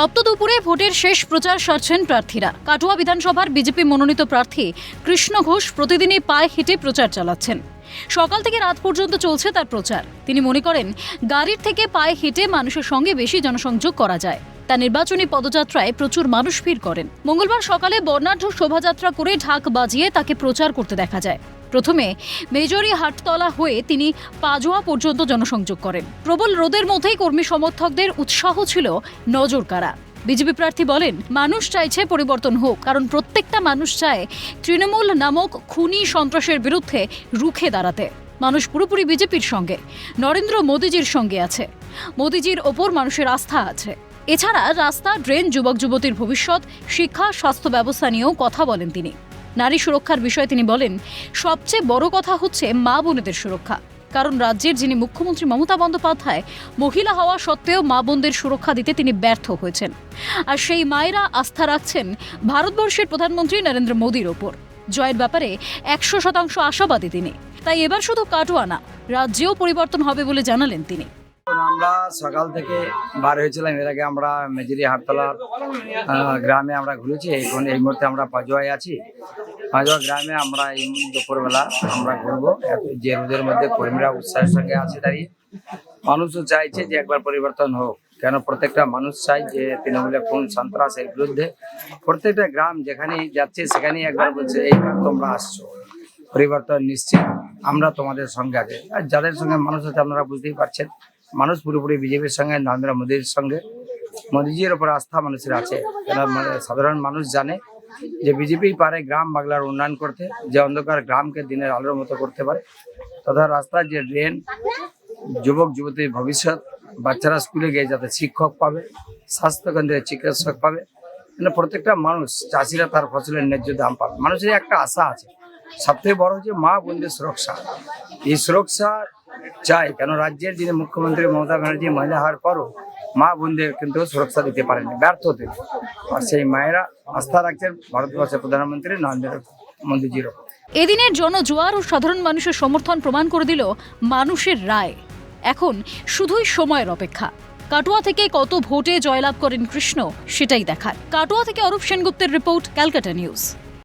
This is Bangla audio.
তপ্ত দুপুরে ভোটের শেষ প্রচার সারছেন প্রার্থীরা। কাটুয়া বিধানসভার বিজেপি মনোনীত প্রার্থী কৃষ্ণ ঘোষ প্রতিদিনই পায়ে হেঁটে প্রচার চালাচ্ছেন। সকাল থেকে রাত পর্যন্ত চলছে তার প্রচার। তিনি মনে করেন, গাড়ির থেকে পায়ে হেঁটে মানুষের সঙ্গে বেশি জনসংযোগ করা যায়। তার নির্বাচনী পদযাত্রায় প্রচুর মানুষ ভিড় করেন। মঙ্গলবার সকালে বর্ণাঢ্য শোভাযাত্রা করে ঢাক বাজিয়ে তাকে প্রচার করতে দেখা যায়। প্রথমে মেজরি হাটতলা হয়ে তিনি পাজোয়া পর্যন্ত জনসংযোগ করেন। প্রবল রোদের মধ্যেই কর্মী সমর্থকদের উৎসাহ ছিল নজর কাড়া। বিজেপি প্রার্থী বলেন, মানুষ চাইছে পরিবর্তন হোক, কারণ প্রত্যেকটা মানুষ চায় তৃণমূল নামক খুনি সন্ত্রাসের বিরুদ্ধে রুখে দাঁড়াতে। মানুষ পুরোপুরি বিজেপির সঙ্গে, নরেন্দ্র মোদীজির সঙ্গে আছে। মোদীজির ওপর মানুষের আস্থা আছে। এছাড়া রাস্তা, ড্রেন, যুবক যুবতীর ভবিষ্যৎ, শিক্ষা, স্বাস্থ্য ব্যবস্থা নিয়েও কথা বলেন তিনি। নারী সুরক্ষার বিষয়ে তিনি বলেন, সবচেয়ে বড় কথা হচ্ছে মা বোনেদের সুরক্ষা। কারণ রাজ্যের যিনি মুখ্যমন্ত্রী মমতা বন্দ্যোপাধ্যায় মহিলা হওয়া সত্ত্বেও মা বোনদের সুরক্ষা দিতে তিনি ব্যর্থ হয়েছেন। আর সেই মায়েরা আস্থা রাখছেন ভারতবর্ষের প্রধানমন্ত্রী নরেন্দ্র মোদীর ওপর। জয়ের ব্যাপারে 100% আশাবাদী তিনি। তাই এবার শুধু কাটোয়া না, রাজ্যেও পরিবর্তন হবে বলে জানালেন তিনি। আমরা সকাল থেকে বার হয়েছিলাম। এর আগে আমরা মেজরি হাটতলা গ্রামে আমরা ঘুরেছি। এখন এই মুহূর্তে আমরা পাজোয়ায় আছি। পাজোয়া গ্রামে আমরা এই দুপুরবেলা আমরা ঘুরবো। যে রোদের মধ্যে কর্মীরা উৎসাহের সঙ্গে আছে দাঁড়িয়ে। মানুষও চাইছে যে একবার পরিবর্তন হোক, কেন প্রত্যেকটা মানুষ চাই যে তৃণমূলের কোন সন্ত্রাসের বিরুদ্ধে। প্রত্যেকটা গ্রাম যেখানেই যাচ্ছে সেখানেই একবার বলছে, এইবার তোমরা আসছো, পরিবর্তন নিশ্চিত, আমরা তোমাদের সঙ্গে আছি। আর যাদের সঙ্গে মানুষ আছে আপনারা বুঝতেই পারছেন, মানুষ পুরোপুরি বিজেপির সঙ্গে, নরেন্দ্র মোদীর সঙ্গে। মোদীজির ওপর আস্থা মানুষের আছে। সাধারণ মানুষ জানে যে বিজেপি পারে গ্রাম বাংলার উন্নয়ন করতে, যে অন্ধকার গ্রামকে দিনের আলোর মতো করতে পারে, তথা রাস্তার যে ড্রেন, যুবক যুবতীর ভবিষ্যৎ, বাচ্চারা স্কুলে গিয়ে যাতে শিক্ষক পাবে, স্বাস্থ্যকেন্দ্রে চিকিৎসক পাবে, মানে প্রত্যেকটা মানুষ, চাষিরা তার ফসলের ন্যায্য দাম পাবে। মানুষের একটা আশা আছে। সবথেকে বড় হচ্ছে মা বোনদের সুরক্ষা। এই সুরক্ষা চাই, কেন রাজ্যের যিনি মুখ্যমন্ত্রী মমতা ব্যানার্জি মহিলা হওয়ার পরও মা বোনদের কিন্তু সুরক্ষা দিতে পারেনি, ব্যর্থ হতে। আর সেই মায়েরা আস্থা রাখছেন ভারতবর্ষের প্রধানমন্ত্রী নরেন্দ্র মোদীজির ওপর। এদিনের জনজোয়ার ও সাধারণ মানুষের সমর্থন প্রমাণ করে দিল মানুষের রায়। এখন শুধুই সময়ের অপেক্ষা। কাটোয়া থেকে কত ভোটে জয়লাভ করেন কৃষ্ণ, সেটাই দেখার। কাটোয়া থেকে অরূপ সেনগুপ্তের রিপোর্ট, ক্যালকাটা নিউজ।